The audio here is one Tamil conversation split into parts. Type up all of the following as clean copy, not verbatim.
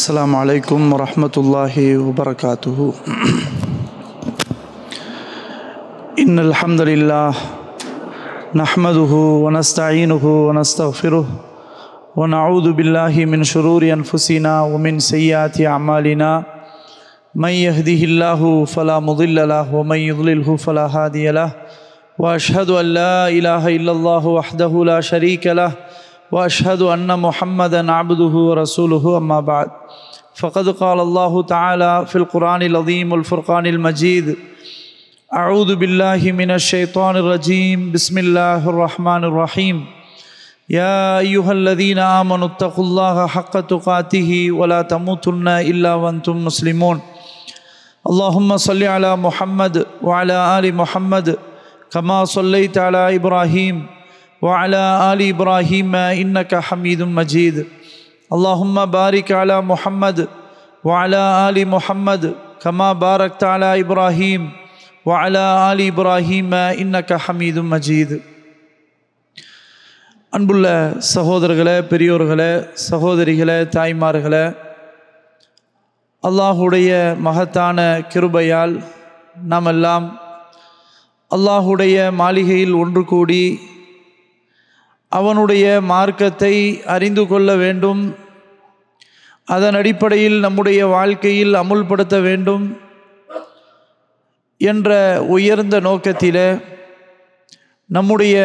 السلام عليكم ورحمة الله وبركاته. إن الحمد لله نحمده ونستعينه ونستغفره ونعوذ بالله من شرور أنفسنا ومن سيئات أعمالنا. من يهده الله فلا مضل له ومن يضلله فلا هادي له. وأشهد أن لا إله إلا الله وحده لا شريك له وأشهد أن محمدًا عبده ورسوله. أما بعد فقد قال الله تعالى في القرآن العظيم والفرقان المجيد: أعوذ بالله من الشيطان الرجيم. بسم الله الرحمن الرحيم. يا أيها الذين آمنوا اتقوا الله حق تقاته ولا تموتن إلا وأنتم مسلمون. اللهم صل على محمد وعلى آل محمد كما صليت على إبراهيم وعلى آل إبراهيم إنك حميد مجيد. اللهم بارك على محمد وعلى آل محمد كما باركت على إبراهيم وعلى آل إبراهيم إنك حميد مجيد. அன்புள்ள சகோதரர்களே, பெரியோர்களே, சகோதரிகளே, தாய்மார்களே, அல்லாஹுடைய மகத்தான கிருபையால் நாம் எல்லாம் அல்லாஹுடைய மாளிகையில் ஒன்று கூடி அவனுடைய மார்க்கத்தை அறிந்து கொள்ள வேண்டும், அதன் அடிப்படையில் நம்முடைய வாழ்க்கையில் அமுல்படுத்த வேண்டும் என்ற உயர்ந்த நோக்கத்திலே நம்முடைய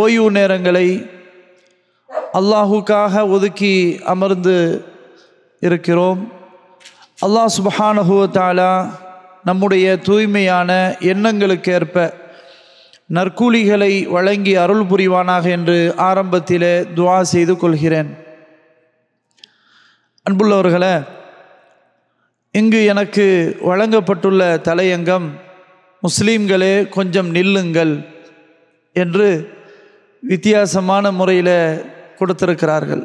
ஓய்வு நேரங்களை அல்லாஹுக்காக ஒதுக்கி அமர்ந்து இருக்கிறோம். அல்லாஹ் சுப்ஹானஹு வ தஆலா நம்முடைய தூய்மையான எண்ணங்களுக்கேற்ப நற்கூலிகளை வழங்கி அருள் புரிவானாக என்று ஆரம்பத்திலே துஆ செய்து கொள்கிறேன். அன்புள்ளவர்களே, இங்கு எனக்கு வழங்கப்பட்டுள்ள தலையங்கம் முஸ்லீம்களே கொஞ்சம் நில்லுங்கள் என்று வித்தியாசமான முறையில் கொடுத்திருக்கிறார்கள்.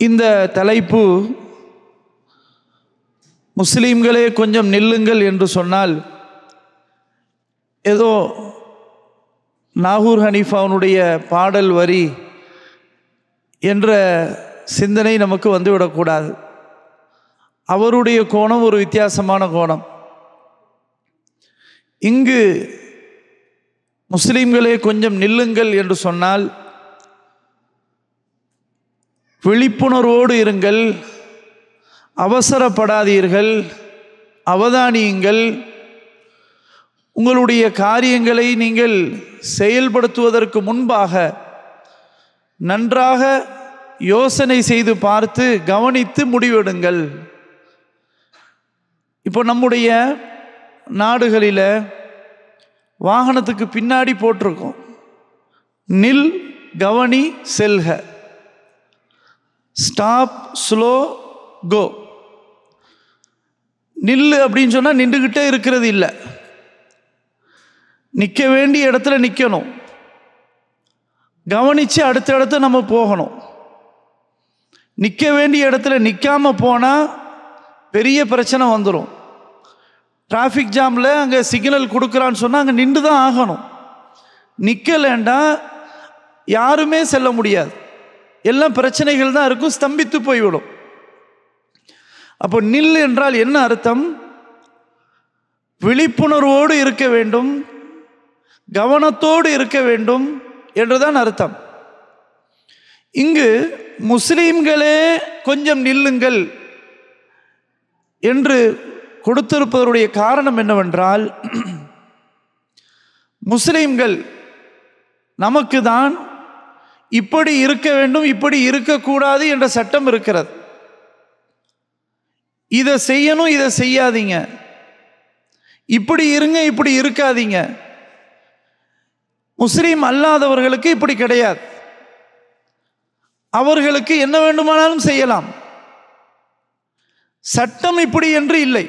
இந்த தலைப்பு முஸ்லீம்களே கொஞ்சம் நில்லுங்கள் என்று சொன்னால் ஏதோ நாகூர் ஹனீஃபாவுடைய பாடல் வரி என்ற சிந்தனை நமக்கு வந்துவிடக்கூடாது. அவருடைய கோணம் ஒரு வித்தியாசமான கோணம். இங்கு முஸ்லீம்களே கொஞ்சம் நில்லுங்கள் என்று சொன்னால் விழிப்புணர்வோடு இருங்கள், அவசரப்படாதீர்கள், அவதானியுங்கள். உங்களுடைய காரியங்களை நீங்கள் செயல்படுத்துவதற்கு முன்பாக நன்றாக யோசனை செய்து பார்த்து கவனித்து முடிவெடுங்கள். இப்போ நம்முடைய நாடுகளில் வாகனத்துக்கு பின்னாடி போட்டிருக்கோம், நில், கவனி, செல்க, ஸ்டாப், ஸ்லோ, கோ. நில்லு அப்படின்னு சொன்னால் நின்றுக்கிட்டே இருக்கிறது இல்லை, நிற்க வேண்டிய இடத்துல நிற்கணும், கவனித்து அடுத்தடுத்து நம்ம போகணும். நிற்க வேண்டிய இடத்துல நிற்காமல் போனால் பெரிய பிரச்சனை வந்துடும். டிராஃபிக் ஜாமில் அங்கே சிக்னல் கொடுக்குறான்னு சொன்னால் அங்கே நின்று தான் ஆகணும். நிற்கலேண்டா யாருமே செல்ல முடியாது, எல்லாம் பிரச்சனைகள் தான் இருக்கும், ஸ்தம்பித்து போய்விடும். அப்போ நில் என்றால் என்ன அர்த்தம்? விழிப்புணர்வோடு இருக்க வேண்டும், கவனத்தோடு இருக்க வேண்டும் என்றுதான் அர்த்தம். இங்கு முஸ்லீம்களே கொஞ்சம் நில்லுங்கள் என்று கொடுத்திருப்பதனுடைய காரணம் என்னவென்றால், முஸ்லீம்கள் நமக்கு தான் இப்படி இருக்க வேண்டும், இப்படி இருக்கக்கூடாது என்ற சட்டம் இருக்கிறது. இதை செய்யணும், இதை செய்யாதீங்க, இப்படி இருங்க, இப்படி இருக்காதீங்க. முஸ்லீம் அல்லாதவர்களுக்கு இப்படி கிடையாது. அவர்களுக்கு என்ன வேண்டுமானாலும் செய்யலாம், சட்டம் இப்படி என்று இல்லை.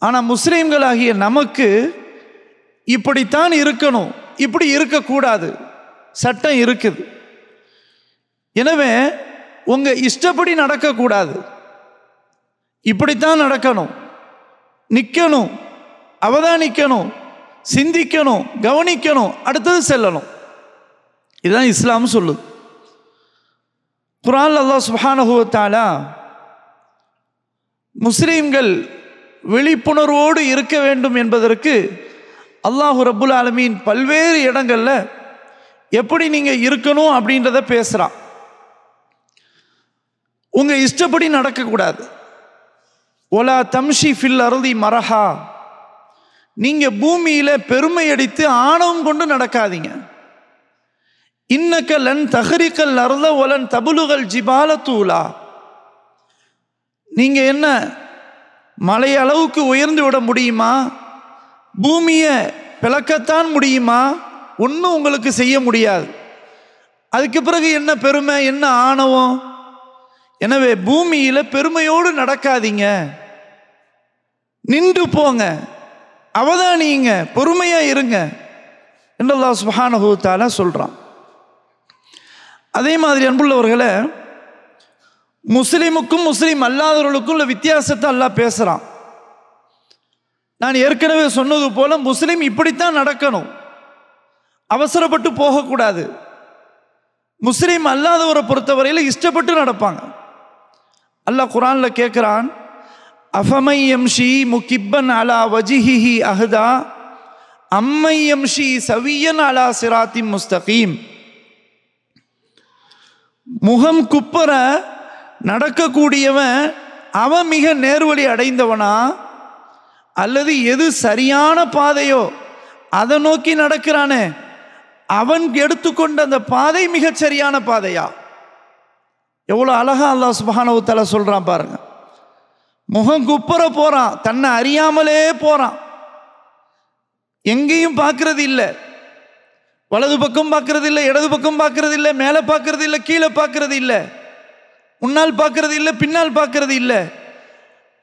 ஆனால் முஸ்லீம்களாகிய நமக்கு இப்படித்தான் இருக்கணும், இப்படி இருக்கக்கூடாது, சட்டம் இருக்குது. எனவே உங்கள் இஷ்டப்படி நடக்கக்கூடாது, இப்படித்தான் நடக்கணும், நிற்கணும், அவதானிக்கணும், சிந்திக்கணும், கவனிக்கணும், அடுத்தது செல்லணும். இதுதான் இஸ்லாம் சொல்லுது. குர்ஆன்ல அல்லாஹ் சுப்ஹானஹு வ தஆலா முஸ்லிம்கள் விழிப்புணர்வோடு இருக்க வேண்டும் என்பதற்கு அல்லாஹ் ரப்புல் ஆலமீன் பல்வேறு இடங்களில் எப்படி நீங்கள் இருக்கணும் அப்படின்றத பேசுகிறான். உங்கள் இஷ்டப்படி நடக்கக்கூடாது. ஒலா தம்ஷி ஃபில் அர்தி மரஹா, நீங்கள் பூமியில் பெருமை அடித்து ஆணவம் கொண்டு நடக்காதீங்க. இன்னக்க லன் தஹரிக்கல் அர்த ஒலன் தபுலுகல் ஜிபால தூலா, நீங்கள் என்ன மலை அளவுக்கு உயர்ந்து விட முடியுமா? பூமியை பிளக்கத்தான் முடியுமா? ஒன்றும் உங்களுக்கு செய்ய முடியாது. அதுக்கு பிறகு என்ன பெருமை, என்ன ஆணவம்? எனவே பூமியில் பெருமையோடு நடக்காதீங்க, நின்று போங்க, அவதானியுங்க, பொறுமையாக இருங்க என்று அல்லாஹ் சுப்ஹானஹு வ தஆலா சொல்கிறான். அதே மாதிரி அன்புள்ளவர்களை, முஸ்லீமுக்கும் முஸ்லீம் அல்லாதவர்களுக்கும் உள்ள வித்தியாசத்தை அல்லாஹ் பேசுகிறான். நான் ஏற்கனவே சொன்னது போல முஸ்லீம் இப்படித்தான் நடக்கணும், அவசரப்பட்டு போகக்கூடாது. முஸ்லீம் அல்லாதவரை பொறுத்தவரையில் இஷ்டப்பட்டு நடப்பாங்க. அல்லாஹ் குர்ஆன்ல கேட்குறான், அஃபமை யம்ஷி முகிப்பன் அலா வஜிஹிஹி அஹ்தா அம்மை யம்ஷி சவியன் அலா சிராத்தின் முஸ்தகீம். முகம் குப்பர நடக்கக்கூடியவன் அவன் மிக நேர்வழி அடைந்தவனா, அல்லது எது சரியான பாதையோ அதை நோக்கி நடக்கிறானே அவன் எடுத்துக்கொண்ட அந்த பாதை மிகச் சரியான பாதையா? எவ்வளோ அழகா அல்லாஹ் சுப்ஹானஹு வ தஆலா சொல்கிறான் பாருங்க. முகம் குப்புற போகிறான், தன்னை அறியாமலே போகிறான், எங்கேயும் பார்க்கறது இல்லை, வலது பக்கம் பார்க்கறது இல்லை, இடது பக்கம் பார்க்கறது இல்லை, மேலே பார்க்கறது இல்லை, கீழே பார்க்கறது இல்லை, முன்னால் பார்க்கறது இல்லை, பின்னால் பார்க்கறது இல்லை.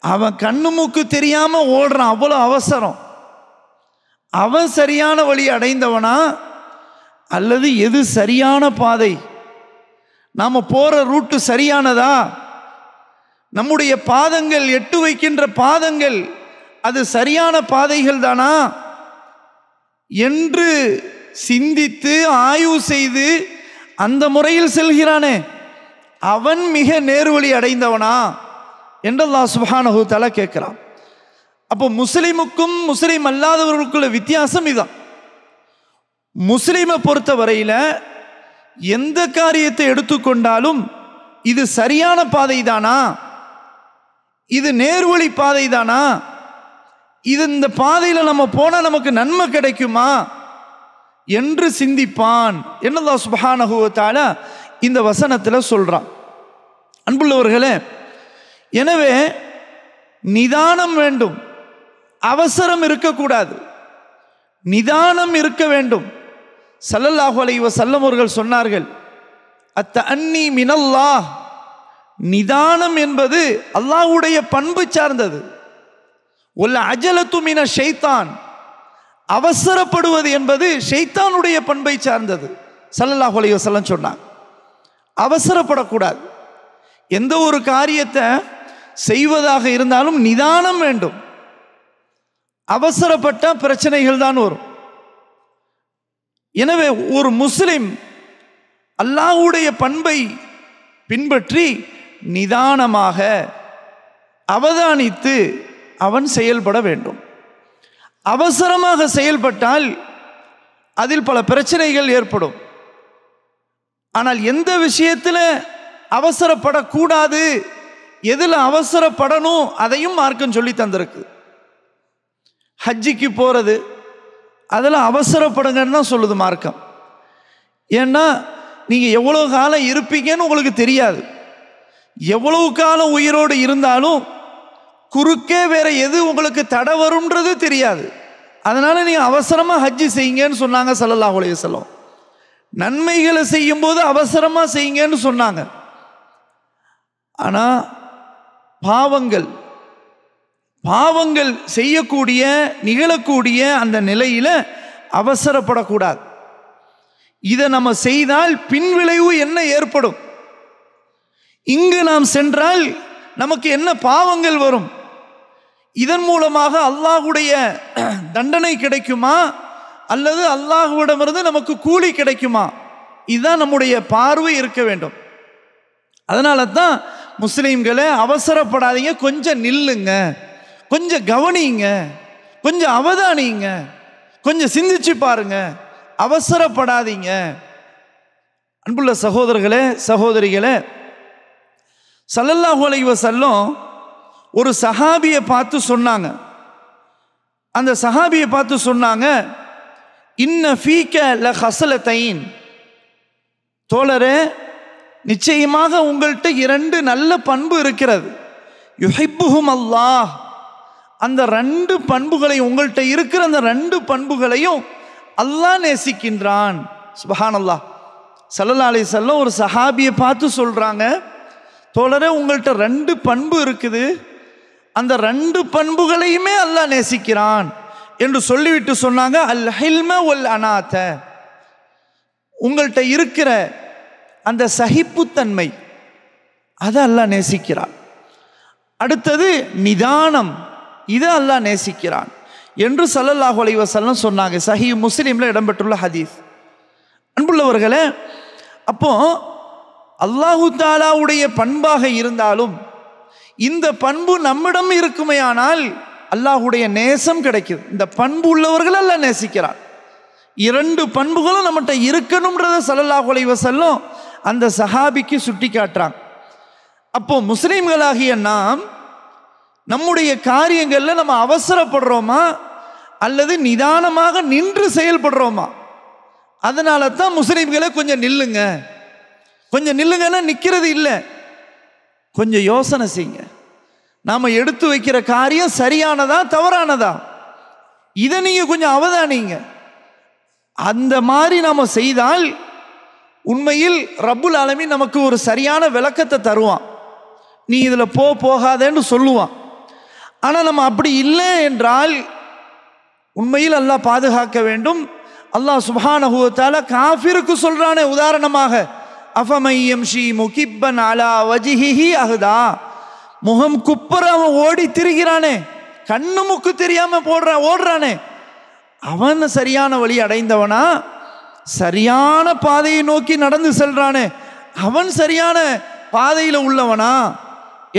அவன் கண்ணு மூக்கு தெரியாமல் ஓடுறான், அவ்வளோ அவசரம். அவன் சரியான வழி அடைந்தவனா, அல்லது எது சரியான பாதை, நாம் போகிற ரூட்டு சரியானதா, நம்முடைய பாதங்கள் எட்டு வைக்கின்ற பாதங்கள் அது சரியான பாதைகள் தானா என்று சிந்தித்து ஆய்வு செய்து அந்த முறையில் செல்கிறானே அவன் மிக நேர்வழி அடைந்தவனா என்று அல்லாஹ் சுப்ஹானஹு வ தஆலா கேட்கிறான். அப்போ முஸ்லிமுக்கும் முஸ்லிம் அல்லாதவர்களுக்குள்ள வித்தியாசம் இதான். முஸ்லிமை பொறுத்த வரையில் எந்த காரியத்தை எடுத்துக்கொண்டாலும் இது சரியான பாதை தானா, இது நேர்வழி பாதை தானா, இது இந்த பாதையில் நம்ம போனால் நமக்கு நன்மை கிடைக்குமா என்று சிந்திப்பான் என்று அல்லாஹ் சுப்ஹானஹு வ தஆலா இந்த வசனத்தில் சொல்கிறான். அன்புள்ளவர்களே, எனவே நிதானம் வேண்டும், அவசரம் இருக்கக்கூடாது, நிதானம் இருக்க வேண்டும். ஸல்லல்லாஹு அலைஹி வஸல்லம் அவர்கள் சொன்னார்கள், அத்தஅன்னி மினல்லாஹ், நிதானம் என்பது அல்லாஹ்வுடைய பண்பு சார்ந்தது. ஒல்ல அஜலத்து மின ஷைத்தான், அவசரப்படுவது என்பது ஷைத்தானுடைய பண்பை சார்ந்தது. ஸல்லல்லாஹு அலைஹி வஸல்லம் சொன்னாங்க, அவசரப்படக்கூடாது. எந்த ஒரு காரியத்தை செய்வதாக இருந்தாலும் நிதானம் வேண்டும். அவசரப்பட்ட பிரச்சனைகள் தான் வரும். எனவே ஒரு முஸ்லிம் அல்லாஹ்வுடைய பண்பை பின்பற்றி நிதானமாக அவதானித்து அவன் செயல்பட வேண்டும். அவசரமாக செயல்பட்டால் அதில் பல பிரச்சனைகள் ஏற்படும். ஆனால் எந்த விஷயத்தில் அவசரப்படக்கூடாது, எதில் அவசரப்படணும் அதையும் மார்க்கம் சொல்லி தந்திருக்கு. ஹஜ்ஜிக்கு போகிறது, அதில் அவசரப்படுங்கன்னு தான் சொல்லுது மார்க்கம். ஏன்னா நீங்கள் எவ்வளோ காலம் இருப்பீங்கன்னு உங்களுக்கு தெரியாது. எவ்வளவு காலம் உயிரோடு இருந்தாலும் குறுக்கே வேற எது உங்களுக்கு தடை வரும்ன்றது தெரியாது. அதனால் நீங்கள் அவசரமாக ஹஜ்ஜி செய்யுங்கன்னு சொன்னாங்க ஸல்லல்லாஹு அலைஹி வஸல்லம். நன்மைகளை செய்யும்போது அவசரமாக செய்யுங்கன்னு சொன்னாங்க. ஆனால் பாவங்கள் செய்யக்கூடிய நிகழக்கூடிய அந்த நிலையில் அவசரப்படக்கூடாது. இதை நம்ம செய்தால் பின்விளைவு என்ன ஏற்படும், இங்கு நாம் சென்றால் நமக்கு என்ன பாவங்கள் வரும், இதன் மூலமாக அல்லாஹ்வுடைய தண்டனை கிடைக்குமா அல்லது அல்லாஹ்விடமிருந்து நமக்கு கூலி கிடைக்குமா, இதுதான் நம்முடைய பார்வை இருக்க வேண்டும். அதனால தான் முஸ்லீம்களை அவசரப்படாதீங்க, கொஞ்சம் நில்லுங்க, கொஞ்சம் கவனிங்க, கொஞ்சம் அவதானிங்க, கொஞ்சம் சிந்திச்சு பாருங்க, அவசரப்படாதீங்க. அன்புள்ள சகோதரர்களே சகோதரிகளே, ஸல்லல்லாஹு அலைஹி வஸல்லம் ஒரு சஹாபியை பார்த்து சொன்னாங்க. அந்த சஹாபியை பார்த்து சொன்னாங்க, இன்ன ஃபீக லஹஸலத்தைன், தோழரே நிச்சயமாக உங்கள்கிட்ட 2 நல்ல பண்பு இருக்கிறது. யுஹிப்புஹும் அல்லாஹ், அந்த 2 பண்புகளையும், உங்கள்கிட்ட இருக்கிற அந்த 2 பண்புகளையும் அல்லாஹ் நேசிக்கின்றான். சுப்ஹானல்லாஹ். ஸல்லல்லாஹு அலைஹி வஸல்லம் ஒரு சஹாபியை பார்த்து சொல்றாங்க, தோழரே உங்கள்கிட்ட 2 பண்பு இருக்குது, அந்த 2 பண்புகளையுமே அல்லாஹ் நேசிக்கிறான் என்று சொல்லிவிட்டு சொன்னாங்க, அல் ஹில்ம வல் அனாத, உங்கள்கிட்ட இருக்கிற அந்த சகிப்புத்தன்மை அதை அல்லாஹ் நேசிக்கிறான். அடுத்தது நிதானம், இதை அல்லாஹ் நேசிக்கிறான் என்று ஸல்லல்லாஹு அலைஹி வஸல்லம் சொன்னாங்க. சஹீஹ் முஸ்லிம்ல இடம்பெற்றுள்ள ஹதீஸ். அன்புள்ளவர்களே, அப்போ அல்லாஹு தாலாவுடைய பண்பாக இருந்தாலும் இந்த பண்பு நம்மிடம் இருக்குமையானால் அல்லாஹுடைய நேசம் கிடைக்குது. இந்த பண்பு உள்ளவர்கள் அல்லாஹ் நேசிக்கிறான். 2 பண்புகளும் நம்மகிட்ட இருக்கணும்ன்றத ஸல்லல்லாஹு அலைஹி வஸல்லம் அந்த சஹாபிக்கு சுட்டி காட்டுறாங்க. அப்போ முஸ்லிம்களாகிய நாம் நம்முடைய காரியங்களில் நம்ம அவசரப்படுறோமா அல்லது நிதானமாக நின்று செயல்படுறோமா? அதனால தான் முஸ்லிம்களை கொஞ்சம் நில்லுங்க, கொஞ்சம் நில்லுங்கன்னா நிற்கிறது இல்லை, கொஞ்சம் யோசனை செய்யுங்க. நாம் எடுத்து வைக்கிற காரியம் சரியானதா தவறானதா, இதை நீங்கள் கொஞ்சம் அவதானிங்க. அந்த மாதிரி நாம் செய்தால் உண்மையில் ரப்புல் ஆலமீன் நமக்கு ஒரு சரியான விளக்கத்தை தருவான். நீ இதில் போகாதேன்னு சொல்லுவான். ஆனால் நம்ம அப்படி இல்லை என்றால் உண்மையில் அல்லாஹ் பாதுகாக்க வேண்டும். அல்லாஹ் சுப்ஹானஹு வ தஆலா காஃபிருக்கு சொல்றானே உதாரணமாக, அஃபமை யம்ஷி முகிப்பன் அலா வஜ்ஹிஹி அஹ்தா, முகம் குப்புற அவன் ஓடி திரிகிறானே, கண்ணு முக்கு தெரியாம ஓடுறானே, அவன் சரியான வழி அடைந்தவனா? சரியான பாதையை நோக்கி நடந்து செல்றானே, அவன் சரியான பாதையில் உள்ளவனா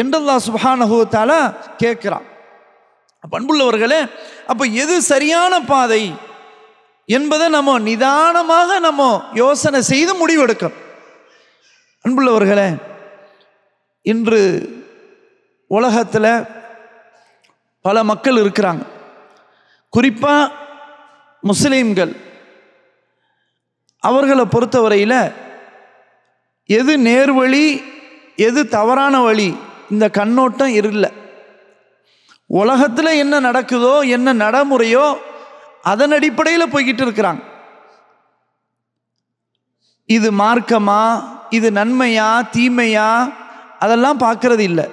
என்று அல்லாஹ் சுப்ஹானஹு வ தஆலா கேட்கிறான். அன்புள்ளவர்களே, அப்போ எது சரியான பாதை என்பதை நம்ம நிதானமாக நம்ம யோசனை செய்து முடிவெடுக்கணும். அன்புள்ளவர்களே, இன்று உலகத்தில் பல மக்கள் இருக்கிறாங்க, குறிப்பாக முஸ்லீம்கள். அவர்களை பொறுத்தவரையில் எது நேர்வழி எது தவறான வழி இந்த கண்ணோட்டம் இல்லை. உலகத்தில் என்ன நடக்குதோ என்ன நடைமுறையோ அதன் அடிப்படையில் போய்கிட்டு இருக்கிறாங்க. இது மார்க்கமா, இது நன்மையா தீமையா, அதெல்லாம் பார்க்கறது இல்லை.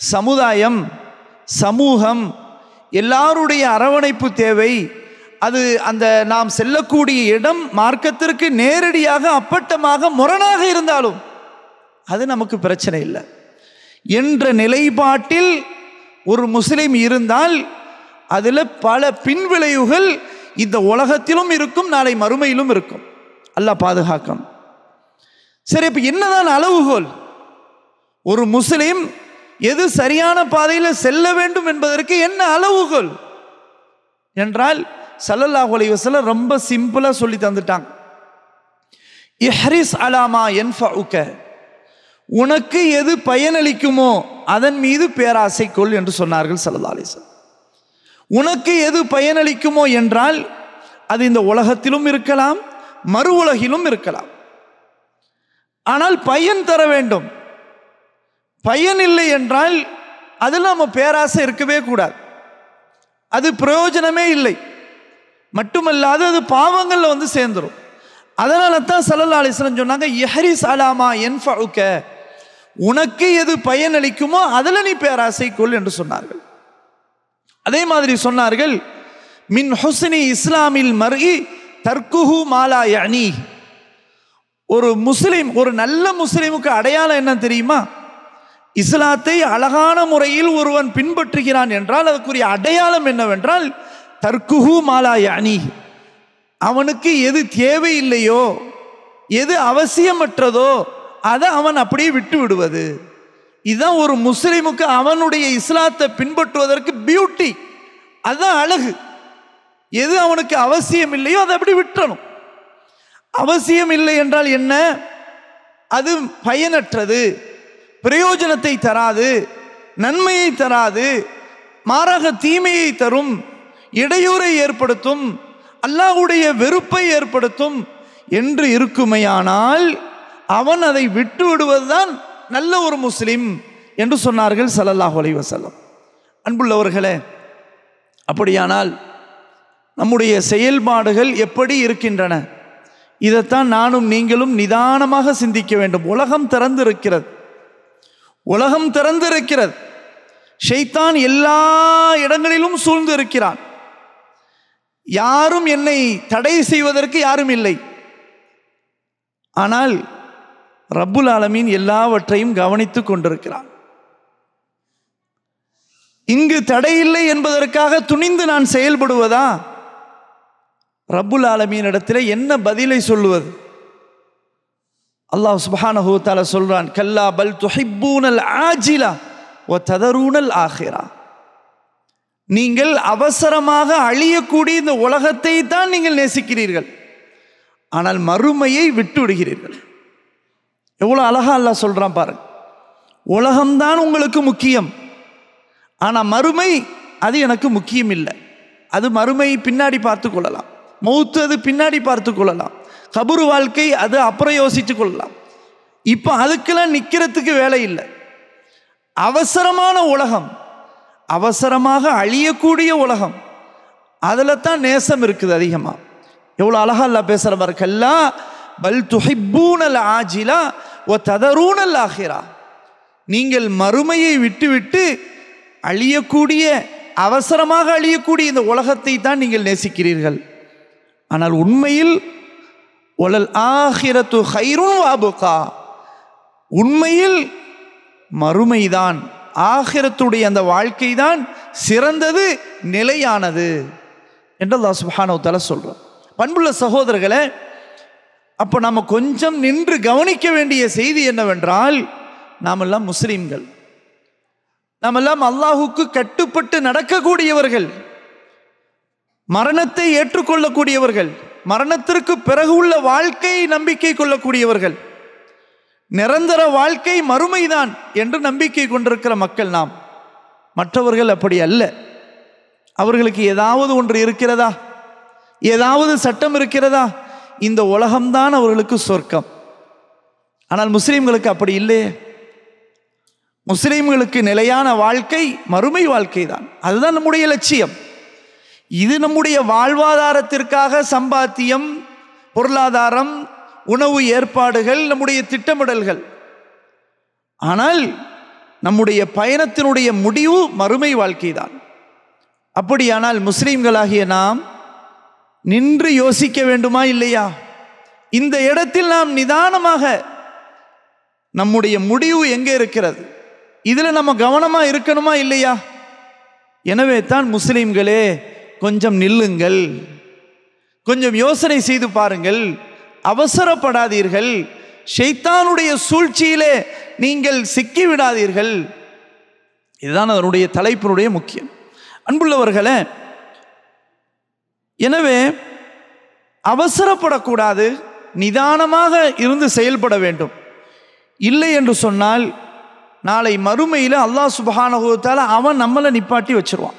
சமுதாயம், சமூகம், எல்லாருடைய அரவணைப்பு தேவை. அது அந்த நாம் செல்லக்கூடிய இடம் மார்க்கத்திற்கு நேரடியாக அப்பட்டமாக முரணாக இருந்தாலும் அது நமக்கு பிரச்சனை இல்லை என்ற நிலைப்பாட்டில் ஒரு முஸ்லிம் இருந்தால் அதில் பல பின்விளைவுகள் இந்த உலகத்திலும் இருக்கும், நாளை மறுமையிலும் இருக்கும். அல்லாஹ் பாதுகாக்கணும். சரி, இப்போ என்னதான் அளவுகோல்? ஒரு முஸ்லிம் எது சரியான பாதையில் செல்ல வேண்டும் என்பதற்கு என்ன அளவுகோல் என்றால் ஸல்லல்லாஹு அலைஹி வஸல்லம் ரொம்ப சிம்பிளா சொல்லி தந்துட்டாங்க. இஹ்ரிஸ் அலாமா யன்ஃபஉக, உனக்கு எது பயனளிக்குமோ அதன் மீது பேராசை கொள் என்று சொன்னார்கள் ஸல்லல்லாஹு அலைஹி வஸல்லம். உனக்கு எது பயனளிக்குமோ என்றால் அது இந்த உலகத்திலும் இருக்கலாம், மறு உலகிலும் இருக்கலாம். ஆனால் பயன் தர வேண்டும். பயன் இல்லை என்றால் அதில் நம்ம பேராசை இருக்கவே கூடாது. அது பிரயோஜனமே இல்லை. மட்டுமல்லாது அது பாவங்களில் வந்து சேர்ந்துடும். அதனால தான் ஸல்லல்லாஹு அலைஹி வஸல்லம் சொன்னாங்க, இஹ்ரிஸ் அலாமா யன்ஃபஉக, உனக்கு எது பயனளிக்குமோ அதில் நீ பேராசை கொள் என்று சொன்னார்கள். அதே மாதிரி சொன்னார்கள், மின் ஹுஸ்னி இஸ்லாமில் மர்இ தர்க்குஹு மாலா யஅனி, ஒரு முஸ்லிம், ஒரு நல்ல முஸ்லிமுக்கு அடையாளம் என்ன தெரியுமா? இஸ்லாத்தை அழகான முறையில் ஒருவன் பின்பற்றுகிறான் என்றால் அதுக்குரிய அடையாளம் என்னவென்றால் தர்க்குஹு மாலா யஅனி, அவனுக்கு எது தேவையில்லையோ எது அவசியமற்றதோ அதை அவன் அப்படியே விட்டு விடுவது. இதுதான் ஒரு முஸ்லிமுக்கு அவனுடைய இஸ்லாத்தை பின்பற்றுவதற்கு பியூட்டி, அதுதான் அழகு. எது அவனுக்கு அவசியம் இல்லையோ அதை அப்படி விட்டுறணும். அவசியம் இல்லை என்றால் என்ன? அது பயனற்றது, பிரயோஜனத்தை தராது, நன்மையை தராது, மாறாக தீமையை தரும், இடையூறை ஏற்படுத்தும், அல்லாஹ்வுடைய வெறுப்பை ஏற்படுத்தும் என்று இருக்குமையானால் அவன் அதை விட்டு விடுவதுதான் நல்ல ஒரு முஸ்லிம் என்று சொன்னார்கள் ஸல்லல்லாஹு அலைஹி வஸல்லம். அன்புள்ளவர்களே, அப்படியானால் நம்முடைய செயல்பாடுகள் எப்படி இருக்கின்றன? இதைத்தான் நானும் நீங்களும் நிதானமாக சிந்திக்க வேண்டும். உலகம் திறந்திருக்கிறது, உலகம் திறந்திருக்கிறது. ஷைத்தான் எல்லா இடங்களிலும் சூழ்ந்து இருக்கிறான். யாரும் என்னை தடை செய்வதற்கு யாரும் இல்லை. ஆனால் ரப்புல் ஆலமீன் எல்லாவற்றையும் கவனித்துக் கொண்டிருக்கிறான். இங்கு தடையில்லை என்பதற்காக துணிந்து நான் செயல்படுவதா? ரப்புல் ஆலமீன் இடத்தில் என்ன பதிலை சொல்லுவது? அல்லாஹ் சுப்ஹானஹு வ தஆலா சொல்றான், கல்லா பல் துஹிப்பூனல் ஆஜிலா வ ததரூனல் ஆகிரா. நீங்கள் அவசரமாக அழியக்கூடிய இந்த உலகத்தை தான் நீங்கள் நேசிக்கிறீர்கள், ஆனால் மறுமையை விட்டு விடுகிறீர்கள். எவ்வளோ அழகா அல்லாஹ் சொல்றான் பாருங்க. உலகம்தான் உங்களுக்கு முக்கியம், ஆனால் மறுமை அது எனக்கு முக்கியம் இல்லை. அது மறுமை பின்னாடி பார்த்து கொள்ளலாம், மௌத்து அது பின்னாடி பார்த்து கொள்ளலாம், கபூர் வாழ்க்கை அது அப்புறம் யோசித்து கொள்ளலாம். இப்போ அதுக்கெல்லாம் நிற்கிறதுக்கு வேலை இல்லை. அவசரமான உலகம், அவசரமாக அழியக்கூடிய உலகம், அதில் தான் நேசம் இருக்குது அதிகமாக. எவ்வளோ அழகா அல்லாஹ் பேசுகிற பாரு. கல்லா பல் துஹிப்பூனல் ஆஜிலா வ ததரூனல் ஆகிரா. நீங்கள் மறுமையை விட்டுவிட்டு அழியக்கூடிய, அவசரமாக அழியக்கூடிய இந்த உலகத்தை தான் நீங்கள் நேசிக்கிறீர்கள். ஆனால் உண்மையில் வலல் ஆகிரத்து கைருன் வஅபகா, உண்மையில் மறுமைதான், ஆகிரத்துடைய அந்த வாழ்க்கை தான் சிறந்தது, நிலையானது என்று அல்லாஹ் சுப்ஹானஹு வ தஆலா சொல்றார். பண்புள்ள சகோதரர்களே, அப்போ நம்ம கொஞ்சம் நின்று கவனிக்க வேண்டிய செய்தி என்னவென்றால், நாமெல்லாம் முஸ்லிம்கள், நாமெல்லாம் அல்லாஹுக்கு கட்டுப்பட்டு நடக்கக்கூடியவர்கள், மரணத்தை ஏற்றுக்கொள்ளக்கூடியவர்கள், மரணத்திற்கு பிறகு உள்ள வாழ்க்கையை நம்பிக்கை கொள்ளக்கூடியவர்கள், நிரந்தர வாழ்க்கை மறுமைதான் என்று நம்பிக்கை கொண்டிருக்கிற மக்கள் நாம். மற்றவர்கள் அப்படி அல்ல. அவர்களுக்கு ஏதாவது ஒன்று இருக்கிறதா? ஏதாவது சட்டம் இருக்கிறதா? இந்த உலகம்தான் அவர்களுக்கு சொர்க்கம். ஆனால் முஸ்லிம்களுக்கு அப்படி இல்லையே. முஸ்லிம்களுக்கு நிலையான வாழ்க்கை மறுமை வாழ்க்கை தான். அதுதான் நம்முடைய லட்சியம். இது நம்முடைய வாழ்வாதாரத்திற்காக சம்பாத்தியம், பொருளாதாரம், உணவு ஏற்பாடுகள், நம்முடைய திட்டமிடல்கள். ஆனால் நம்முடைய பயணத்தினுடைய முடிவு மறுமை வாழ்க்கை தான். அப்படியானால் முஸ்லிம்களாகிய நாம் நின்று யோசிக்க வேண்டுமா இல்லையா? இந்த இடத்தில் நாம் நிதானமாக நம்முடைய முடிவு எங்கே இருக்கிறது, இதில் நம்ம கவனமாக இருக்கணுமா இல்லையா? எனவே தான் முஸ்லிம்களே, கொஞ்சம் நில்லுங்கள், கொஞ்சம் யோசனை செய்து பாருங்கள், அவசரப்படாதீர்கள், ஷைத்தானுடைய சூழ்ச்சியிலே நீங்கள் சிக்கிவிடாதீர்கள். இதுதான் அதனுடைய தலைப்பினுடைய முக்கியம். அன்புள்ளவர்களே, எனவே அவசரப்படக்கூடாது, நிதானமாக இருந்து செயல்பட வேண்டும். இல்லை என்று சொன்னால் நாளை மறுமையில் அல்லாஹ் சுப்ஹானஹு வ தஆலா அவன் நம்மளை நிப்பாட்டி வச்சிருவான்.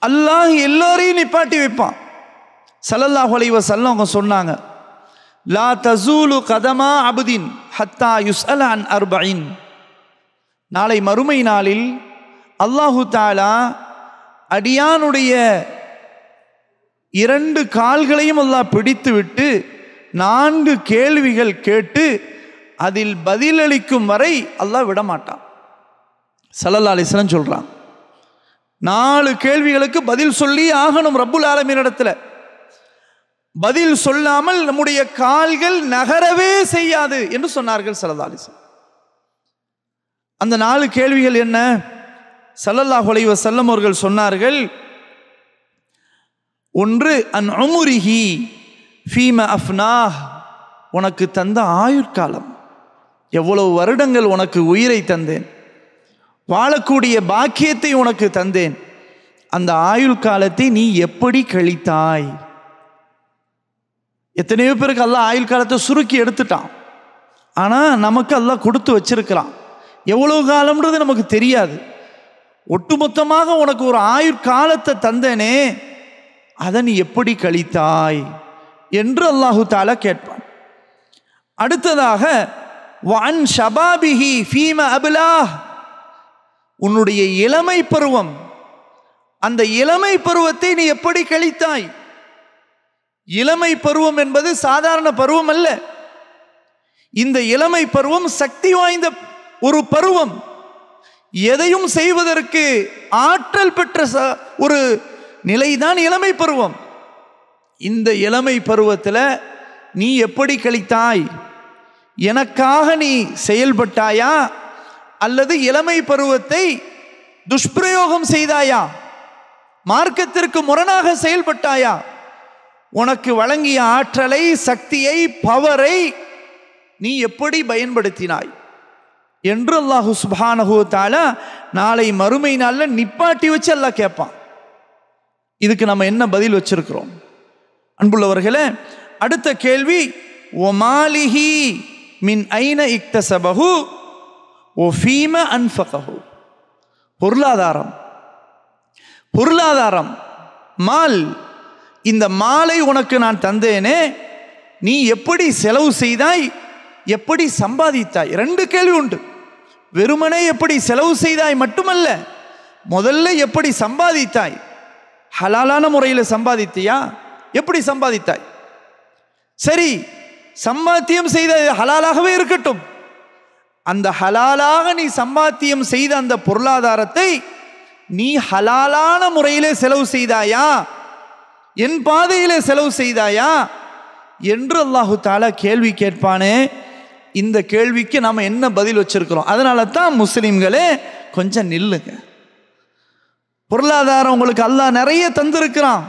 அல்லாஹ் எல்லாரையும் நிப்பாட்டி வைப்பான். ஸல்லல்லாஹு அலைஹி வஸல்லம் அவங்க சொன்னாங்க, லா தஸூலு கதமா அப்தின் ஹத்தா யுஸ்அல அன் அர்பஇன். நாளை மறுமை நாளில் அல்லாஹு தஆலா அடியானுடைய 2 கால்களையும் அல்லாஹ் பிடித்து விட்டு 4 கேள்விகள் கேட்டு அதில் பதிலளிக்கும் வரை அல்லாஹ் விடமாட்டான். ஸல்லல்லாஹு அலைஹி வஸல்லம் சொல்றான், 4 கேள்விகளுக்கு பதில் சொல்லி ஆகணும் ரப்புல் ஆலமீன் இடத்துல. பதில் சொல்லாமல் நம்முடைய கால்கள் நகரவே செய்யாது என்று சொன்னார்கள் ஸல்லல்லாஹு அலைஹி வஸல்லம். அந்த 4 கேள்விகள் என்ன? ஸல்லல்லாஹு அலைஹி வஸல்லம் அவர்கள் சொன்னார்கள், ஒன்று அன் உம்ரிஹி ஃபீமா அஃப்னாஹ், உனக்கு தந்த ஆயுட்காலம், எவ்வளவு வருடங்கள் உனக்கு உயிரை தந்தேன், வாழக்கூடிய பாக்கியத்தை உனக்கு தந்தேன், அந்த ஆயுள் காலத்தை நீ எப்படி கழித்தாய்? எத்தனையோ பேருக்கு அல்லாஹ் ஆயுள் காலத்தை சுருக்கி எடுத்துட்டான். ஆனால் நமக்கு அல்லாஹ் கொடுத்து வச்சிருக்கிறான். எவ்வளவு காலம்ன்றது நமக்கு தெரியாது. ஒட்டுமொத்தமாக உனக்கு ஒரு ஆயுட்காலத்தை தந்தேனே, அதை நீ எப்படி கழித்தாய் என்று அல்லாஹு தாலா கேட்பான். அடுத்ததாக வன் ஷபாபிஹி ஃபீம அப்லாஹ், உன்னுடைய இளமை பருவம், அந்த இளமை பருவத்தை நீ எப்படி கழித்தாய்? இளமை பருவம் என்பது சாதாரண பருவம் அல்ல. இந்த இளமை பருவம் சக்தி வாய்ந்த ஒரு பருவம். எதையும் செய்வதற்கு ஆற்றல் பெற்ற ஒரு நிலைதான் இளமை பருவம். இந்த இளமை பருவத்தில் நீ எப்படி கழித்தாய்? எனக்காக நீ செயல்பட்டாயா அல்லது இளமை பருவத்தை துஷ்பிரயோகம் செய்தாயா? மார்க்கத்திற்கு முரணாக செயல்பட்டாயா? உனக்கு வழங்கிய ஆற்றலை, சக்தியை, பவரை நீ எப்படி பயன்படுத்தினாய் என்று அல்லாஹு சுப்ஹானஹு வ தஆலா நாளை மறுமை நாளில் நிப்பாட்டி வச்சு அல்லாஹ் கேட்பான். இதுக்கு நம்ம என்ன பதில் வச்சிருக்கிறோம்? அன்புள்ளவர்களே, அடுத்த கேள்வி, ஒமாலிஹி மின் ஐன இக்தஸபஹு வ ஃபீம அன்ஃபகஹு. பொருளாதாரம், பொருளாதாரம், மால். இந்த மாலை உனக்கு நான் தந்தேனே, நீ எப்படி செலவு செய்தாய், எப்படி சம்பாதித்தாய்? ரெண்டு கேள்வி உண்டு. வெறுமனே எப்படி செலவு செய்தாய் மட்டுமல்ல, முதல்ல எப்படி சம்பாதித்தாய்? ஹலாலான முறையில் சம்பாதித்தியா? எப்படி சம்பாதித்தாய்? சரி, சம்பாத்தியம் செய்த ஹலாலாகவே இருக்கட்டும். அந்த ஹலாலாக நீ சம்பாத்தியம் செய்த அந்த பொருளாதாரத்தை நீ ஹலாலான முறையிலே செலவு செய்தாயா, என் பாதையிலே செலவு செய்தாயா என்று அல்லாஹு தாலா கேள்வி கேட்பானே. இந்த கேள்விக்கு நாம் என்ன பதில் வச்சிருக்கிறோம்? அதனால தான் முஸ்லிம்களே, கொஞ்சம் நில்லுங்க. பொருளாதாரம் உங்களுக்கு அல்லாஹ் நிறைய தந்திருக்கிறான்.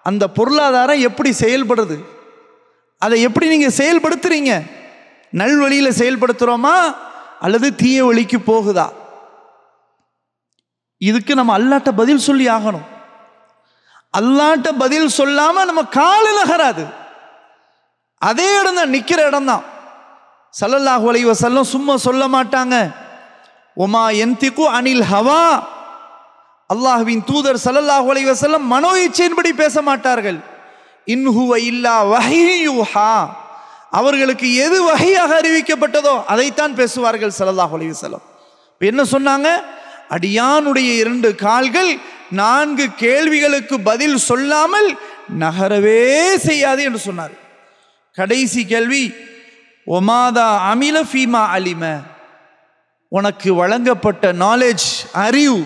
அந்த பொருளாதாரம் எப்படி செயல்படுது, அதை எப்படி நீங்கள் செயல்படுத்துறீங்க? நல்வழியில் செயல்படுத்துகிறோமா அல்லது தீய வழிக்கு போகுதா? இதுக்கு நம்ம அல்லாட்ட பதில் சொல்லி ஆகணும். அல்லாட்ட பதில் சொல்லாமல் நம்ம கால நகராது. அதே இடம் தான், நிற்கிற இடம் தான். ஸல்லல்லாஹு அலைஹி வஸல்லம் சும்மா சொல்ல மாட்டாங்க. ஒமா யன்திகு அனில் ஹவா, அல்லாஹ்வின் தூதர் ஸல்லல்லாஹு அலைஹி வஸல்லம் மனோ இச்சையின்படி பேச மாட்டார்கள். இன் ஹுவ இல்லா வஹீ யூஹா, அவர்களுக்கு எது வஹீயாக அறிவிக்கப்பட்டதோ அதைத்தான் பேசுவார்கள் ஸல்லல்லாஹு அலைஹி வஸல்லம். என்ன சொன்னாங்க? அடியானுடைய 2 கால்கள் 4 கேள்விகளுக்கு பதில் சொல்லாமல் நகரவே செய்யாது என்று சொன்னார். கடைசி கேள்வி, ஒமாதா அமில ஃபீமா அலிம, உனக்கு வழங்கப்பட்ட நாலேஜ், அறிவு,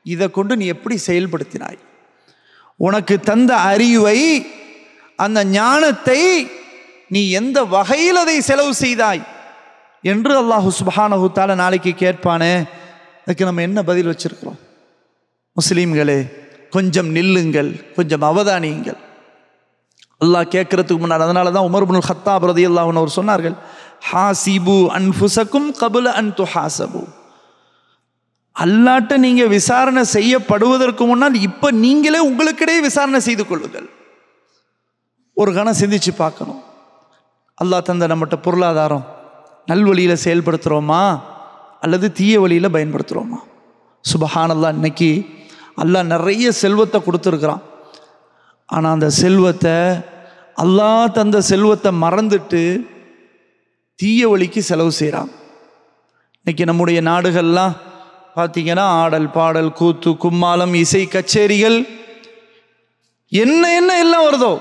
இதை கொண்டு நீ எப்படி செயல்படுத்தினாய்? உனக்கு தந்த அறிவை, அந்த ஞானத்தை நீ எந்த வகையில் அதை செலவு செய்தாய் என்று அல்லாஹு சுப்ஹானஹு தஆலா நாளைக்கு கேட்பானே. அதுக்கு நம்ம என்ன பதில் வச்சிருக்கிறோம்? முஸ்லீம்களே, கொஞ்சம் நில்லுங்கள், கொஞ்சம் அவதானியுங்கள். அல்லாஹ் கேட்கறதுக்கு முன்னாடி, அதனால தான் உமர் இப்னுல் கத்தாப் ரலியல்லாஹு அன்ஹு அவர் சொன்னார்கள், ஹாசிபு அன்ஃபுஸக்கும் கப்ல அன் துஹாசபு. அல்லாட்ட நீங்க விசாரணை செய்யப்படுவதற்கு முன்னால் இப்ப நீங்களே உங்களுக்கிடையே விசாரணை செய்து கொள்ளுங்கள். ஒரு கணம் சிந்திச்சு பார்க்கணும். அல்லாஹ் தந்த நம்மகிட்ட பொருளாதாரம் நல்வழியில் செயல்படுத்துகிறோமா அல்லது தீய வழியில் பயன்படுத்துகிறோமா? சுபஹானல்லாஹ், இன்னைக்கு அல்லாஹ் நிறைய செல்வத்தை கொடுத்துருக்குறான். ஆனால் அந்த செல்வத்தை, அல்லாஹ் தந்த செல்வத்தை மறந்துட்டு தீய வழிக்கு செலவு செய்கிறான். இன்னைக்கு நம்முடைய நாடுகள்லாம் பார்த்தீங்கன்னா ஆடல், பாடல், கூத்து, கும்மாளம், இசை கச்சேரிகள், என்ன என்ன எல்லாம் வருதோ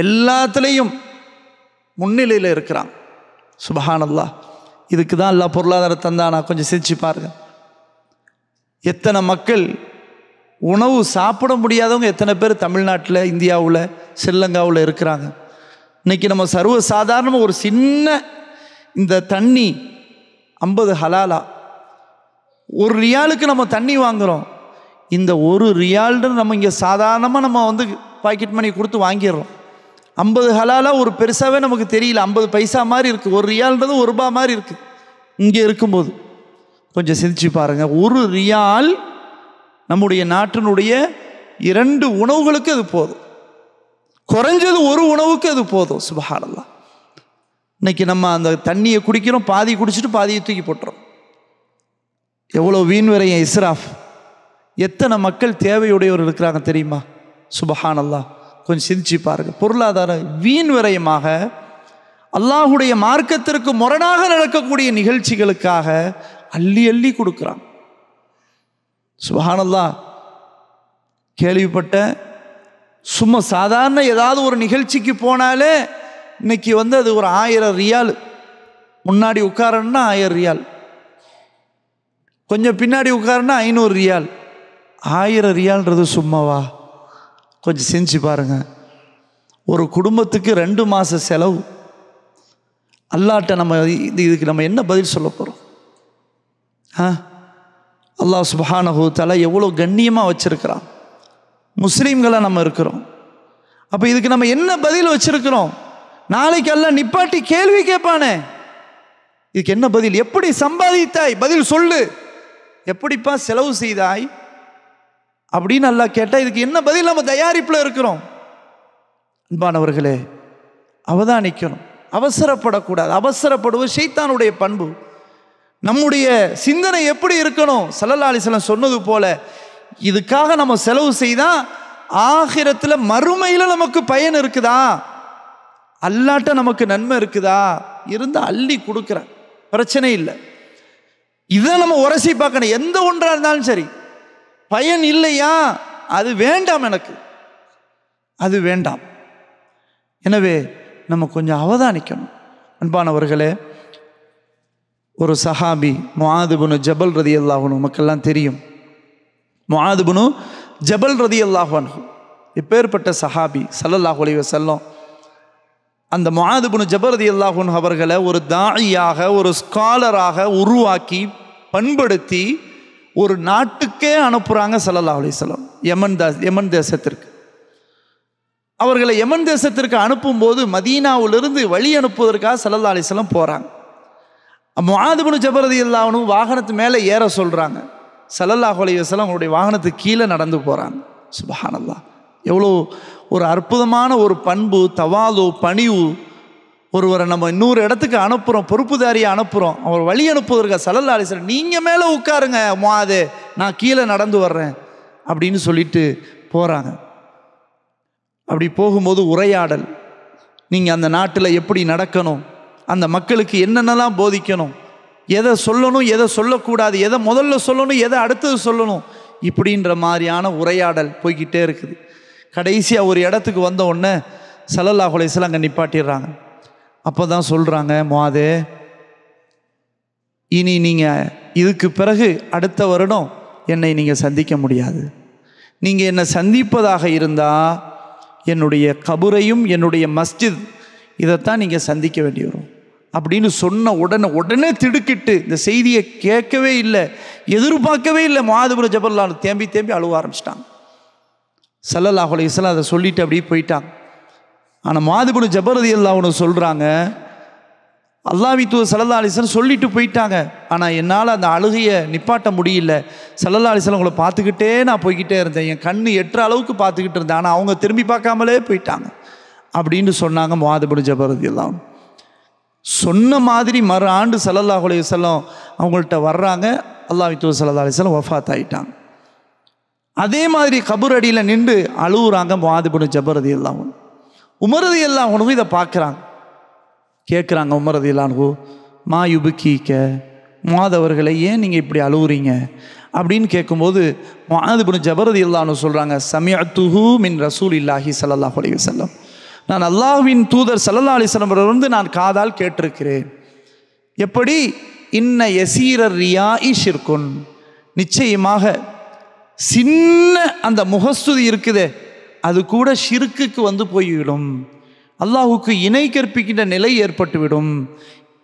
எல்லாத்துலேயும் முன்னிலையில் இருக்கிறான். சுபஹானல்லாஹ், இதுக்கு தான் அல்லாஹ் பொருளாதாரம் தந்தானா? கொஞ்சம் சிரிச்சு பாருங்க. எத்தனை மக்கள் உணவு சாப்பிட முடியாதவங்க எத்தனை பேர் தமிழ்நாட்டில், இந்தியாவில், ஸ்ரீலங்காவில் இருக்கிறாங்க. இன்னைக்கு நம்ம சர்வ சாதாரணமாக ஒரு சின்ன இந்த தண்ணி 50 ஹலாலா, 1 ரியாலுக்கு நம்ம தண்ணி வாங்குகிறோம். இந்த 1 ரியால்னு நம்ம இங்கே சாதாரணமாக நம்ம பாக்கெட் மணி கொடுத்து வாங்கிடுறோம். 50 ஹலாலா ஒரு பெருசாகவே நமக்கு தெரியல, 50 பைசா மாதிரி இருக்குது. 1 ரியால்ன்றது 1 ரூபா மாதிரி இருக்குது. இங்கே இருக்கும்போது கொஞ்சம் சிந்திச்சு பாருங்கள். 1 ரியால் நம்முடைய நாட்டினுடைய 2 உணவுகளுக்கு அது போதும். குறைஞ்சது 1 உணவுக்கு அது போதும். சுப்ஹானல்லாஹ். இன்னைக்கு நம்ம அந்த தண்ணியை குடிக்கிறோம், பாதி குடிச்சிட்டு பாதியை தூக்கி போட்டுறோம். எவ்வளோ வீண் விரயம், இஸ்ராஃப். எத்தனை மக்கள் தேவையுடையவர் இருக்கிறாங்க தெரியுமா? சுப்ஹானல்லாஹ். கொஞ்சம் சிந்திச்சு பாருங்க. பொருளாதார வீண் விரயமாக அல்லாஹுடைய மார்க்கத்திற்கு முரணாக நடக்கக்கூடிய நிகழ்ச்சிகளுக்காக அள்ளி அள்ளி கொடுக்குறான். சுப்ஹானல்லாஹ். கேள்விப்பட்ட சும்மா சாதாரண ஏதாவது ஒரு நிகழ்ச்சிக்கு போனாலே இன்னைக்கு அது ஒரு 1000 ரியால். முன்னாடி உட்காரன்னா 1000 ரியால், கொஞ்சம் பின்னாடி உட்காரன்னா 500 ரியால். 1000 ரியால்ன்றது சும்மாவா? கொஞ்சம் செஞ்சு பாருங்க. ஒரு குடும்பத்துக்கு 2 மாத செலவு. அல்லாஹ்ட்ட நம்ம இதுக்கு நம்ம என்ன பதில் சொல்ல போகிறோம்? அல்லாஹ் சுப்ஹானஹு தஆலா எவ்வளோ கண்ணியமாக வச்சிருக்கிறான். முஸ்லீம்களாக நம்ம இருக்கிறோம். அப்போ இதுக்கு நம்ம என்ன பதில் வச்சிருக்கிறோம்? நாளைக்கு அல்லாஹ் நிப்பாட்டி கேள்வி கேட்பானே, இதுக்கு என்ன பதில்? எப்படி சம்பாதித்தாய்? பதில் சொல்லு. எப்படிப்பா செலவு செய்தாய் அப்படின்னு அல்லாஹ் கேட்டால் இதுக்கு என்ன பதில்? நம்ம தயாரிப்பில் இருக்கிறோம். அன்பானவர்களே, அவதானிக்கணும், அவசரப்படக்கூடாது. அவசரப்படுவது ஷைத்தானுடைய பண்பு. நம்முடைய சிந்தனை எப்படி இருக்கணும்? ஸல்லல்லாஹு அலைஹி வஸல்லம் சொன்னது போல, இதுக்காக நம்ம செலவு செய்தால் ஆகிரத்தில் மறுமையில் நமக்கு பயன் இருக்குதா, அல்லாட்ட நமக்கு நன்மை இருக்குதா, இருந்து அள்ளி கொடுக்குற பிரச்சனை இல்லை. இதை நம்ம உரசி பார்க்கணும். எந்த ஒன்றாக இருந்தாலும் சரி, பயன் இல்லையா, அது வேண்டாம், எனக்கு அது வேண்டாம். எனவே நம்ம கொஞ்சம் அவதானிக்கணும். அன்பானவர்களே, ஒரு சஹாபி முஆது இப்னு ஜபல் ரலியல்லாஹு அன்ஹு, நமக்கெல்லாம் தெரியும். முஆது இப்னு ஜபல் ரலியல்லாஹு அன்ஹு இப்பேற்பட்ட சஹாபி. ஸல்லல்லாஹு அலைஹி வஸல்லம் அந்த முஆது இப்னு ஜபல் ரலியல்லாஹு அன்ஹு அவர்களை ஒரு தாயியாக, ஒரு ஸ்காலராக உருவாக்கி பண்படுத்தி ஒரு நாட்டுக்கே அனுப்புகிறாங்க ஸல்லல்லாஹு அலைஹி வஸல்லம், யமன் தேசத்திற்கு. அவர்களை யமன் தேசத்திற்கு அனுப்பும்போது மதீனாவிலிருந்து வழி அனுப்புவதற்காக ஸல்லல்லாஹு அலைஹி வஸல்லம் போகிறாங்க. முஆது இப்னு ஜபல் ரலியல்லாஹு அன்ஹு வாகனத்து மேலே ஏற சொல்கிறாங்க. ஸல்லல்லாஹு அலைஹி வஸல்லம் அவங்களுடைய வாகனத்துக்கு கீழே நடந்து போகிறாங்க. சுப்ஹானல்லாஹ். எவ்வளோ ஒரு அற்புதமான ஒரு பண்பு, தவாது, பணிவு. ஒருவரை நம்ம இன்னொரு இடத்துக்கு அனுப்புகிறோம், பொறுப்புதாரியை அனுப்புகிறோம், அவர் வழி அனுப்புவதற்காக ஸல்லல்லாஹு அலைஹி வஸல்லம், நீங்கள் மேலே உட்காருங்க முஆது, நான் கீழே நடந்து வர்றேன் அப்படின்னு சொல்லிட்டு போகிறாங்க. அப்படி போகும்போது உரையாடல், நீங்கள் அந்த நாட்டில் எப்படி நடக்கணும், அந்த மக்களுக்கு என்னென்னலாம் போதிக்கணும், எதை சொல்லணும், எதை சொல்லக்கூடாது, எதை முதல்ல சொல்லணும், எதை அடுத்தது சொல்லணும், இப்படின்ற மாதிரியான உரையாடல் போய்கிட்டே இருக்குது. கடைசியாக ஒரு இடத்துக்கு வந்த உடனே ஸல்லல்லாஹு அலைஹி வஸல்லம் அங்கே நிப்பாட்டிடுறாங்க. அப்போ தான் சொல்கிறாங்க, முஆதே, இனி நீங்கள் இதுக்கு பிறகு அடுத்த வருடம் என்னை நீங்கள் சந்திக்க முடியாது. நீங்கள் என்னை சந்திப்பதாக இருந்தால் என்னுடைய கபரையும் என்னுடைய மஸ்ஜித் இதைத்தான் நீங்கள் சந்திக்க வேண்டி வரும் அப்படின்னு சொன்ன உடனே திடுக்கிட்டு இந்த செய்தியை கேட்கவே இல்லை, எதிர்பார்க்கவே இல்லை. முஆது இப்னு ஜபல் தேம்பி அழுவ ஆரம்பிச்சிட்டாங்க. ஸல்லல்லாஹு அலைஹி வஸல்லம் அதை சொல்லிட்டு அப்படியே போயிட்டாங்க. ஆனால் முஆது இப்னு ஜபல் ரலியல்லாஹு அன்ஹு சொல்கிறாங்க, அல்லாஹ்வின் தூதர் ஸல்லல்லாஹு அலைஹி வஸல்லம் சொல்லிட்டு போயிட்டாங்க, ஆனால் என்னால் அந்த அழுகையை நிப்பாட்ட முடியல. ஸல்லல்லாஹு அலைஹி வஸல்லம் உங்களை பார்த்துக்கிட்டே நான் போய்கிட்டே இருந்தேன், என் கண்ணு எட்டுற அளவுக்கு பார்த்துக்கிட்டு இருந்தேன், ஆனால் அவங்க திரும்பி பார்க்காமலே போயிட்டாங்க அப்படின்னு சொன்னாங்க முஆது இப்னு ஜபல் ரலியல்லாஹு அன்ஹு. சொன்ன மாதிரி மறு ஆண்டு ஸல்லல்லாஹு அலைஹி வஸல்லம் அவங்கள்ட்ட வர்றாங்க. அல்லாஹ்வின் தூதர் ஸல்லல்லாஹு அலைஹி வஸல்லம் வஃபாத் ஆகிட்டாங்க. அதே மாதிரி கபர் அடியில் நின்று அழுகுறாங்க முஆது இப்னு ஜபல் ரலியல்லாஹு அன்ஹு. உமர் ரலியல்லாஹு அன்ஹு இதை பார்க்குறாங்க, கேட்குறாங்க, உமர் ரலியல்லாஹு அன்ஹு, மா யுபுக்கீக, முஆது அவர்களை ஏன் நீங்கள் இப்படி அழுகுறீங்க அப்படின்னு கேட்கும்போது முஆது இப்னு ஜபல் ரலியல்லாஹு அன்ஹு சொல்கிறாங்க, சமிஅத்துஹு மின் ரசூலில்லாஹி ஸல்லல்லாஹு அலைஹி வஸல்லம், நான் அல்லாஹ்வின் தூதர் ஸல்லல்லாஹு அலைஹி வஸல்லம் நான் காதால் கேட்டிருக்கிறேன். எப்படி? இன்ன யசீரர் ரியாஇ ஷிர்குன், நிச்சயமாக சின்ன அந்த முகஸ்துதி இருக்குதே அது கூட ஷிர்க்குக்கு போய்விடும், அல்லாஹுக்கு இணை கற்பிக்கின்ற நிலை ஏற்பட்டுவிடும்.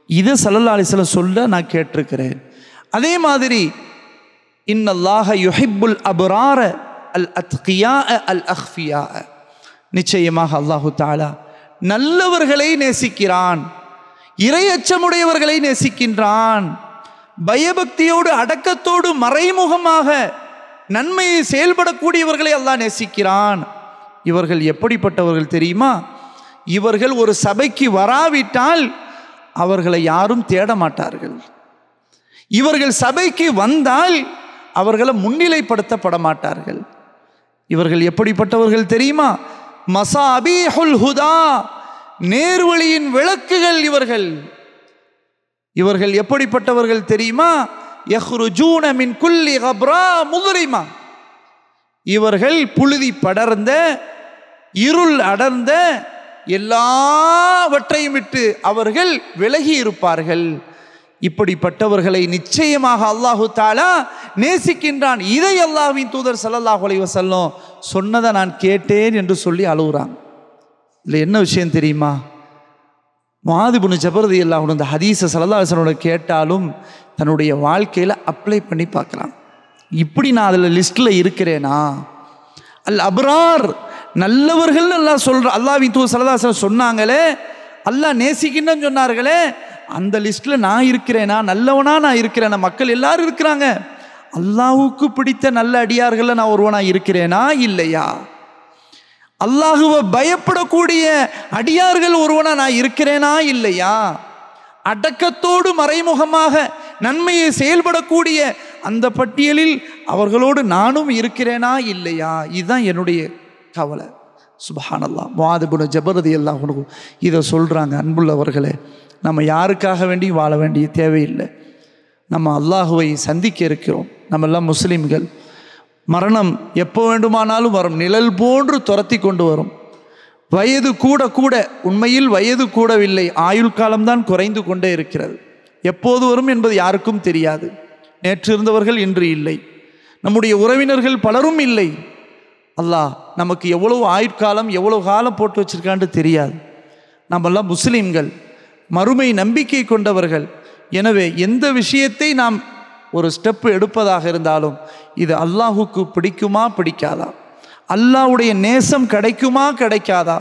இதை ஸல்லல்லாஹு அலைஹி வஸல்லம் சொல்ல நான் கேட்டிருக்கிறேன். அதே மாதிரி இன்னல்லாஹ யுஹிப்புல் அப்ரார அல் அத்கியா அல் அஹ்ஃபியா, நிச்சயமாக அல்லாஹு தஆலா நல்லவர்களை நேசிக்கிறான், இறையச்சமுடையவர்களை நேசிக்கின்றான், பயபக்தியோடு அடக்கத்தோடு மறைமுகமாக நன்மையை செயல்படக்கூடியவர்களை அல்லாஹ் நேசிக்கிறான். இவர்கள் எப்படிப்பட்டவர்கள் தெரியுமா? இவர்கள் ஒரு சபைக்கு வராவிட்டால் அவர்களை யாரும் தேட மாட்டார்கள். இவர்கள் சபைக்கு வந்தால் அவர்களை முன்னிலைப்படுத்தப்பட மாட்டார்கள். இவர்கள் எப்படிப்பட்டவர்கள் தெரியுமா? மசாபீஹுல் ஹுதா, நேர்வழியின் விளக்குகள் இவர்கள். இவர்கள் எப்படிப்பட்டவர்கள் தெரியுமா? யஹ்ருஜூன மின் குல்லி கப்ரா முதுரிமா, இவர்கள் புழுதி படர்ந்த இருள் அடர்ந்த எல்லாவற்றையும் விட்டு அவர்கள் விலகி இருப்பார்கள். இப்படிப்பட்டவர்களை நிச்சயமாக அல்லாஹு தஆலா நேசிக்கின்றான். இதை அல்லாஹ்வின் தூதர் ஸல்லல்லாஹு அலைஹி வஸல்லம் சொன்னதை நான் கேட்டேன் என்று சொல்லி அழுகுறாங்க. இதில் என்ன விஷயம் தெரியுமா? முஆது இப்னு ஜபல் ரலியல்லாஹு அன்ஹு இந்த ஹதீஸை ஸல்லல்லாஹு அலைஹி வஸல்லம் கேட்டாலும் தன்னுடைய வாழ்க்கையில் அப்ளை பண்ணி பார்க்குறான். இப்படி நான் அதில் லிஸ்ட்டில் இருக்கிறேனா? அல் அப்ரார், நல்லவர்கள் அல்லாஹ் சொல்கிற, அல்லாஹ்வின் தூதர் ஸல்லல்லாஹு அலைஹி வஸல்லம் சொன்னாங்களே, அல்லாஹ் நேசிக்கின்றன்னு சொன்னார்களே, அந்த லிஸ்ட்டில் நான் இருக்கிறேனா? நல்லவனா நான் இருக்கிறேனா? மக்கள் எல்லாரும் இருக்கிறாங்க, அல்லாஹ்வுக்கு பிடித்த நல்ல அடியார்களில் நான் ஒருவனாக இருக்கிறேனா இல்லையா? அல்லாஹுவை பயப்படக்கூடிய அடியார்கள் ஒருவனாக நான் இருக்கிறேனா இல்லையா? அடக்கத்தோடு மறைமுகமாக நன்மையை செயல்படக்கூடிய அந்த பட்டியலில் அவர்களோடு நானும் இருக்கிறேனா இல்லையா? இதுதான் என்னுடைய கவலை. சுப்ஹானல்லாஹ். முஆது இப்னு ஜபல் ரலியல்லாஹு அன்ஹு இதை சொல்கிறாங்க. அன்புள்ளவர்களே, நம்ம யாருக்காக வேண்டி வாழ வேண்டிய தேவையில்லை. நம்ம அல்லாஹுவை சந்திக்க இருக்கிறோம். நம்ம எல்லாம் முஸ்லீம்கள். மரணம் எப்போ வேண்டுமானாலும் வரும், நிழல் போன்று துரத்தி கொண்டு வரும். வயது கூட கூட, உண்மையில் வயது கூடவில்லை, ஆயுள் காலம்தான் குறைந்து கொண்டே இருக்கிறது. எப்போது வரும் என்பது யாருக்கும் தெரியாது. நேற்று இருந்தவர்கள் இன்று இல்லை, நம்முடைய உறவினர்கள் பலரும் இல்லை. அல்லாஹ் நமக்கு எவ்வளவு ஆயுட்காலம் எவ்வளவு காலம் போட்டு வச்சிருக்கான்னு தெரியாது. நம்மெல்லாம் முஸ்லீம்கள், மறுமை நம்பிக்கை கொண்டவர்கள். எனவே எந்த விஷயத்தை நாம் ஒரு ஸ்டெப்பு எடுப்பதாக இருந்தாலும் இது அல்லாஹுக்கு பிடிக்குமா பிடிக்காதா, அல்லாஹ்வுடைய நேசம் கிடைக்குமா கிடைக்காதா,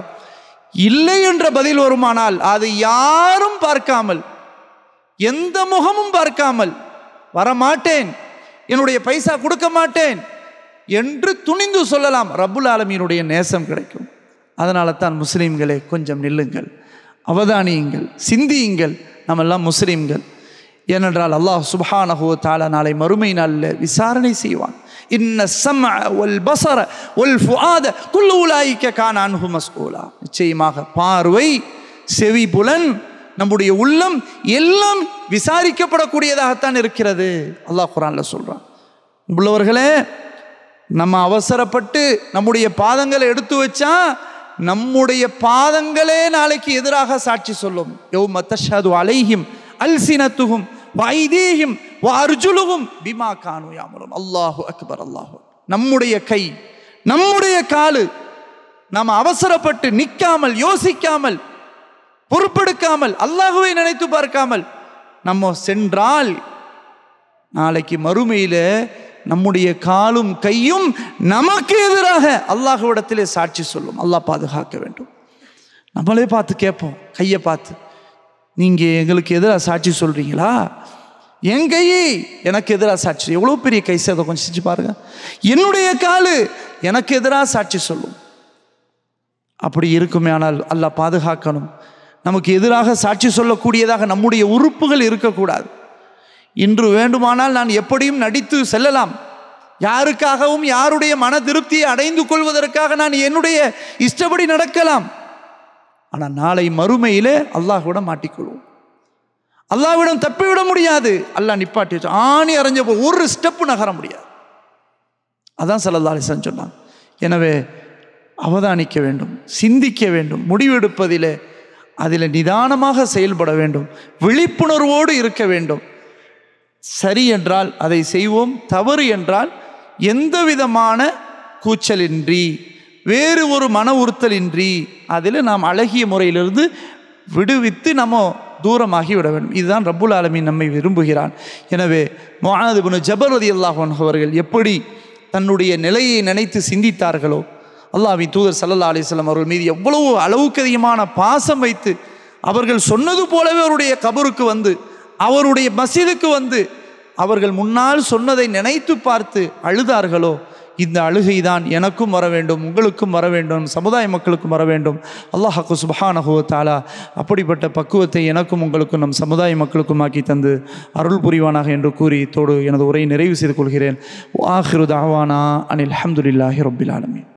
இல்லை என்ற பதில் வருமானால் அது யாரும் பார்க்காமல், எந்த முகமும் பார்க்காமல், வரமாட்டேன், என்னுடைய பைசா கொடுக்க மாட்டேன் என்று துணிந்து சொல்லலாம். ரப்புல் ஆலமீனுடைய நேசம் கிடைக்கும். அதனால தான் முஸ்லீம்களே, கொஞ்சம் நில்லுங்கள், அவதானியுங்கள், சிந்தியுங்கள். நம்மெல்லாம் முஸ்லீம்கள். ஏனென்றால் அல்லாஹ் சுப்ஹானஹு வ தஆலா நாளை மறுமை நாளில் விசாரணை செய்வான். இன்ன ஸம்அ வல் பஸர வல் ஃபுஆத குல்லு உலாயிக கான அன்ஹு மஸ்ஊலா. நிச்சயமாக பார்வை, செவி, புலன், நம்முடைய உள்ளம் எல்லாம் விசாரிக்கப்படக்கூடியதாகத்தான் இருக்கிறது. அல்லாஹ் குர்ஆன்ல சொல்றான். உள்ளவர்களே, நம்ம அவசரப்பட்டு நம்முடைய பாதங்களை எடுத்து வச்சா நம்முடைய பாதங்களே நாளைக்கு எதிராக சாட்சி சொல்லும். யௌம தஷ்ஹது அலைஹிம் அல்சினத்துஹும் வைதீஹிம் வஅர்ஜுலுஹும் பிமா கானூ யஅமலூன். அல்லாஹு அக்பர், அல்லாஹு. நம்முடைய கை, நம்முடைய காலு, நாம் அவசரப்பட்டு நிற்காமல், யோசிக்காமல், பொறுப்பெடுக்காமல், அல்லாஹுவை நினைத்து பார்க்காமல் நம்ம சென்றால் நாளைக்கு மறுமையில நம்முடைய காலும் கையும் நமக்கு எதிராக அல்லாஹ்விடத்திலே சாட்சி சொல்லும். அல்லாஹ் பாதுகாக்க வேண்டும். நம்மளே பார்த்து கேட்போம், கையை பார்த்து, நீங்கள் எங்களுக்கு எதிராக சாட்சி சொல்கிறீங்களா? என் கையை எனக்கு எதிராக சாட்சி, எவ்வளோ பெரிய கை சேதம், கொஞ்சம் செஞ்சு பாருங்க. என்னுடைய காலு எனக்கு எதிராக சாட்சி சொல்லும். அப்படி இருக்குமே ஆனால் அல்லாஹ் பாதுகாக்கணும். நமக்கு எதிராக சாட்சி சொல்லக்கூடியதாக நம்முடைய உறுப்புகள் இருக்கக்கூடாது. இன்று வேண்டுமானால் நான் எப்படியும் நடித்து செல்லலாம், யாருக்காகவும் யாருடைய மன திருப்தியை அடைந்து கொள்வதற்காக நான் என்னுடைய இஷ்டப்படி நடக்கலாம். ஆனால் நாளை மறுமையிலே அல்லாஹ்விடம் மாட்டிக்கொள்வோம். அல்லாஹ்விடம் தப்பிவிட முடியாது. அல்லாஹ் நிப்பாட்டி வச்சு ஆணி அரைஞ்ச ஒரு ஸ்டெப்பு நகர முடியாது. அதான் ஸல்லல்லாஹு அலைஹி வஸல்லம் சொன்னாங்க. எனவே அவதானிக்க வேண்டும், சிந்திக்க வேண்டும், முடிவெடுப்பதிலே அதில் நிதானமாக செயல்பட வேண்டும், விழிப்புணர்வோடு இருக்க வேண்டும். சரி என்றால் அதை செய்வோம், தவறு என்றால் எந்த விதமான கூச்சலின்றி, வேறு ஒரு மன உறுத்தலின்றி அதில் நாம் அழகிய முறையிலிருந்து விடுவித்து நம்ம தூரமாகி விட வேண்டும். இதுதான் ரப்புல் ஆலமீன் நம்மை விரும்புகிறான். எனவே முஆது இப்னு ஜபல் ரலியல்லாஹு அன்ஹு அவர்கள் எப்படி தன்னுடைய நிலையை நினைத்து சிந்தித்தார்களோ அல்லாஹ்வின் தூதர் ஸல்லல்லாஹு அலைஹி வஸல்லம் அவர்கள் மீது எவ்வளவு அளவுக்கு அதிகமான பாசம் வைத்து அவர்கள் சொன்னது போலவே அவருடைய கபருக்கு வந்து, அவருடைய மஸ்ஜிதுக்கு வந்து அவர்கள் முன்னால் சொன்னதை நினைத்து பார்த்து அழுதார்களோ, இந்த அழுகை தான் எனக்கும் வர வேண்டும், உங்களுக்கும் வர வேண்டும், சமுதாய மக்களுக்கும் வர வேண்டும். அல்லாஹ் சுப்ஹானஹு வ தஆலா அப்படிப்பட்ட பக்குவத்தை எனக்கும் உங்களுக்கும் நம் சமுதாய மக்களுக்கும் ஆக்கி தந்து அருள் புரிவானாக என்று கூறி எனது உரையை நிறைவு செய்து கொள்கிறேன். ஆஹிரு தஅவானா அனில் ஹம்துலில்லாஹி ரப்பில் ஆலமீன்.